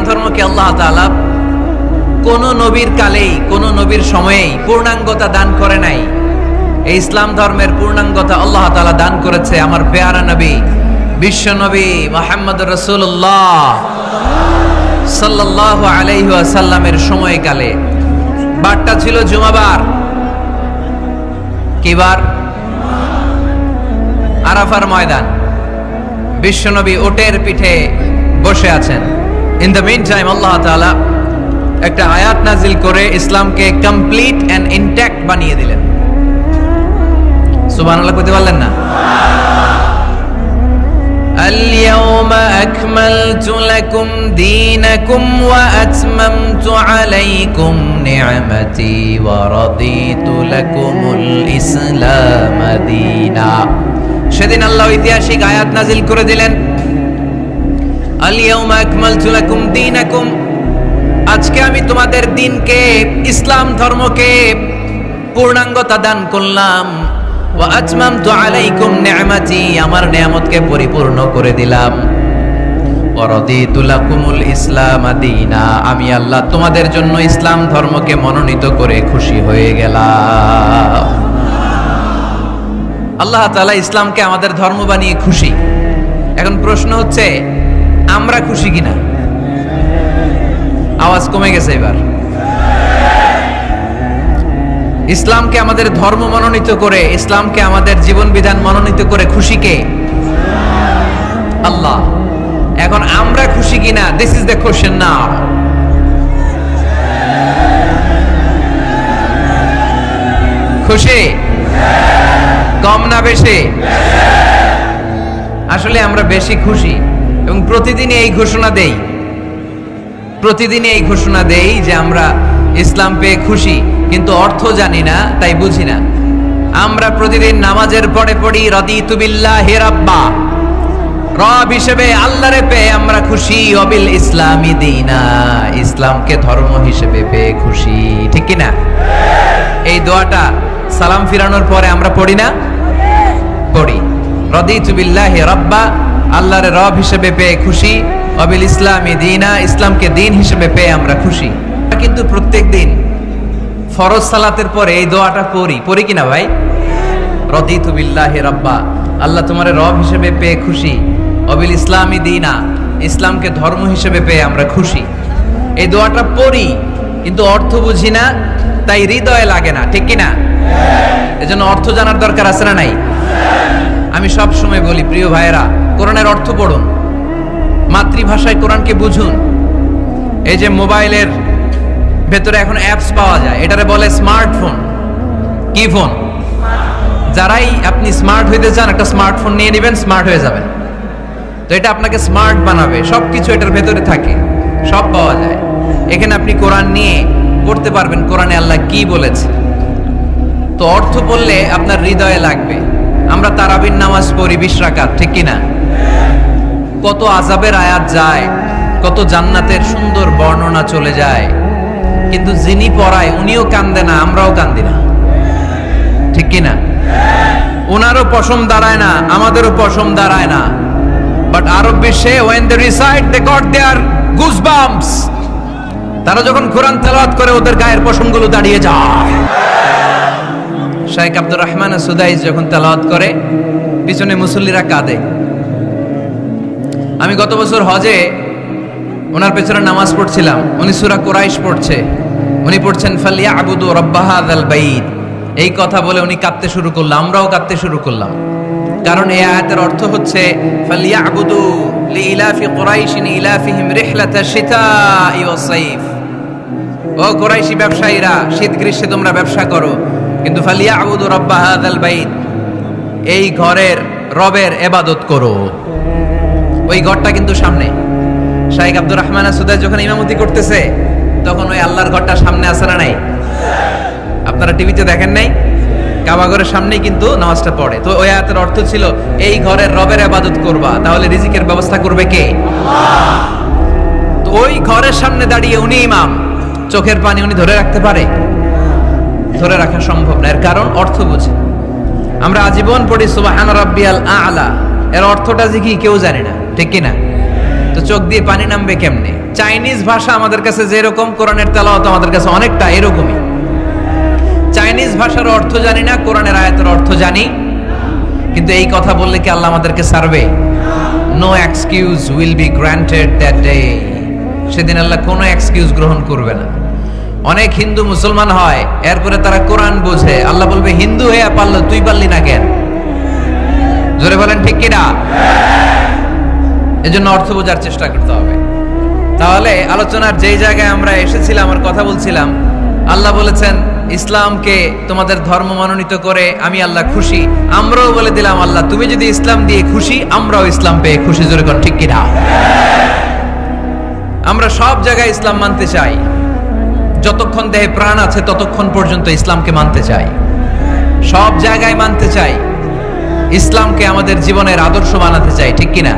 ধর্মকে আল্লাহ তাআলা কোন নবীর কালেই কোন নবীর সময়েই পূর্ণাঙ্গতা দান করে নাই। এই ইসলাম ধর্মের পূর্ণাঙ্গতা আল্লাহ তাআলা দান করেছে আমার পেয়ারা নবী বিশ্ব নবী মুহাম্মদুর রাসূলুল্লাহ সাল্লাল্লাহু আলাইহি ওয়াসাল্লামের সময়কালে। বারটা ছিল জুমাবার। কি বার? আরাফার ময়দান। বিশ্বনবী উটের পিঠে বসে আছেন। ইন দ্য মিন টাইম আল্লাহ তাআলা একটা আয়াত নাজিল করে ইসলামকে কমপ্লিট এন্ড ইনট্যাক্ট বানিয়ে দিলেন। সুবহানাল্লাহ কইতে পারলেন না? اليوم أكملت لكم دينكم وأتممت عليكم نعمتي ورضيت لكم الإسلام دينا। সেদিন আল্লাহ ঐতিহাসিক আয়াত নাজিল করে দিলেন, اليوم أكملت لكم دينكم, আজকে আমি তোমাদের দিনকে ইসলাম ধর্মকে পূর্ণাঙ্গতা দান করলাম। ওয়া আতমামতু আলাইকুম নি'মাতি, আমার নিয়ামতকে পরিপূর্ণ করে দিলাম। ওয়া রাদিতু লাকুমুল ইসলাম দীনা, আমি আল্লাহ তোমাদের জন্য ইসলাম ধর্মকে মনোনীত করে খুশি হয়ে গেলাম। আল্লাহ তাআলা ইসলামকে আমাদের ধর্ম বানিয়ে খুশি। এখন প্রশ্ন হচ্ছে আমরা খুশি কিনা? আওয়াজ কমে গেছে এবার। ইসলামকে আমাদের ধর্ম মনোনীত করে, ইসলামকে আমাদের জীবন বিধান মনোনীত করে খুশি কে? আল্লাহ। এখন আমরা খুশি কিনা? দিস ইজ দ্য কোশ্চেন নাও। খুশি? কম না বেশি? আসলে আমরা বেশি খুশি এবং প্রতিদিনই এই ঘোষণা দেই, প্রতিদিনই এই ঘোষণা দেই যে আমরা ইসলাম পেয়ে খুশি, কিন্তু অর্থ জানি না, তাই বুঝি না। আমরা প্রতিদিন নামাজের পরে পড়ি রাদিতু বিল্লাহি রাব্বা, রব হিসেবে আল্লাহরে পেয়ে আমরা খুশি। ওয়াবিল ইসলামি দীনা, ইসলামকে ধর্ম হিসেবে পেয়ে খুশি। ঠিক কি না? এই দোয়াটা সালাম ফিরানোর পরে আমরা পড়ি না? পড়ি। রাদিতু বিল্লাহি রাব্বা, আল্লাহরে রব হিসেবে পেয়ে খুশি। ওয়াবিল ইসলামি দীনা, ইসলামকে দিন হিসেবে পেয়ে আমরা খুশি। কিন্তু প্রত্যেক দিন ফরজ সালাতের পরে এই দোয়াটা পড়ি কিনা ভাই? রাদিতু বিল্লাহি রাব্বা, আল্লাহ তোমারে রব হিসেবে পেয়ে খুশি। ওয়াবিল ইসলামি দীনা, ইসলামকে ধর্ম হিসেবে পেয়ে আমরা খুশি। এই দোয়াটা পড়ি কিন্তু অর্থ বুঝি না, তাই হৃদয়ে লাগে না। ঠিক কিনা? এজন্য অর্থ জানার দরকার আছে না নাই? আমি সব সময় বলি প্রিয় ভাইয়েরা, কোরআনের অর্থ পড়ুন, মাতৃভাষায় কোরআনকে বুঝুন। এই যে মোবাইলের ভেতরে এখন অ্যাপস পাওয়া যায়, এটারে বলে স্মার্টফোন। কি ফোন? যারাই আপনি স্মার্ট হইতে চান একটা স্মার্টফোন নিয়ে নেবেন, স্মার্ট হয়ে যাবেন। তো এটা আপনাকে স্মার্ট বানাবে, সবকিছু এটার ভেতরে থাকে, সব পাওয়া যায়। এখানে আপনি কোরআন নিয়ে পড়তে পারবেন কোরআনে আল্লাহ কি বলেছে। তো অর্থ পড়লে আপনার হৃদয়ে লাগবে। আমরা তারাবির নামাজ পড়ি 20 রাকাত, ঠিক কিনা? কত আযাবের আয়াত যায়, কত জান্নাতের সুন্দর বর্ণনা চলে যায়, কিন্তু যিনি পড়ায় উনিও কান্দে না, আমরাও কান্দি না। ঠিক কিনা? ওনারও পশম দাঁড়ায় না, আমাদেরও পশম দাঁড়ায় না। বাট আরব বিশ্বে when they recite they got their goosebumps, তারা যখন কোরআন তেলাওয়াত করে ওদের গায়ের পশমগুলো দাঁড়িয়ে যায়। শাইখ আব্দুর রহমান সুদাইস যখন তেলাওয়াত করে পিছনে মুসল্লিরা কাঁদে। আমি গত বছর হজে ওনার পেছনে নামাজ পড়ছিলাম, উনি সূরা কুরাইশ পড়ছে, উনি পড়ছেন ফালিয়াবুদু রাব্ব হাযাল বাইত। এই কথা বলে উনি কাঁদতে শুরু করলো, আমরাও কাঁদতে শুরু করলাম। কারণ এই আয়াতের অর্থ হচ্ছে ফালিয়াবুদু লিইলাফি কুরাইশিন ইলাফিহিম রিহলাতাশ শিতাই ওয়াস সাইফ। ও কুরাইশি ব্যবসায়ীরা, শীত গ্রীষ্মে তোমরা ব্যবসা করো, কিন্তু ফালিয়াবুদু রাব্ব হাযাল বাইত, এই ঘরের রবের ইবাদত করো। ওই ঘরটা কিন্তু সামনে। শাইখ আব্দুর রহমান সুদাইস যখন ইমামতি করতেছে তখন ওই আল্লাহর ঘরটা সামনে আছে না নাই? আপনারা টিভিতে দেখেন নাই? কাবা ঘরের সামনেই কিন্তু নামাজটা পড়ে। তো ওই আয়াতের অর্থ ছিল এই ঘরের রবের ইবাদত করবা, তাহলে রিজিকের ব্যবস্থা করবে কে? আল্লাহ। তো ওই ঘরের সামনে দাঁড়িয়ে উনি ইমাম, চোখের পানি উনি ধরে রাখতে পারে? ধরে রাখা সম্ভব না। এর কারণ অর্থ বুঝে। আমরা আজীবন পড়ি সুবহান রাব্বিয়াল আ'লা, এর অর্থটা যে কি কেউ জানে না, ঠিক কিনা? তো চোখ দিয়ে পানি নামবে কেমনে? চাইনিজ ভাষা আমাদের কাছে যেরকম, কোরআনের তেলাওয়াত আমাদের কাছে অনেকটা এরকমই। চাইনিজ ভাষার অর্থ জানি না, কোরআনের আয়াতের অর্থ জানি, কিন্তু এই কথা বললে কি আল্লাহ আমাদেরকে ছাড়বে? No excuse will be granted that day. সেদিন আল্লাহ কোনো এক্সকিউজ গ্রহণ করবে না। অনেক হিন্দু মুসলমান হয়, এরপরে তারা কোরআন বোঝে, আল্লাহ বলবে হিন্দু হয়ে পারলো, তুই পারলি না কেন? জোরে বলেন ঠিক কিনা? এজন্য অর্থ বোঝার চেষ্টা করতে হবে। তাহলে আলোচনার যেই জায়গায় আমরা এসেছিলাম, আমার কথা বলছিলাম, আল্লাহ বলেছেন ইসলামকে তোমাদের ধর্ম মনোনীত করে আমি আল্লাহ খুশি। আমরাও বলে দিলাম আল্লাহ তুমি যদি ইসলাম দিয়ে খুশি, আমরাও ইসলাম পেয়ে খুশি। জোরে কোন ঠিক কিনা? আমরা সব জায়গায় ইসলাম মানতে চাই, যতক্ষণ দেহে প্রাণ আছে ততক্ষণ পর্যন্ত ইসলামকে মানতে চাই, সব জায়গায় মানতে চাই, ইসলামকে আমাদের জীবনের আদর্শ বানাতে চাই, ঠিক কিনা?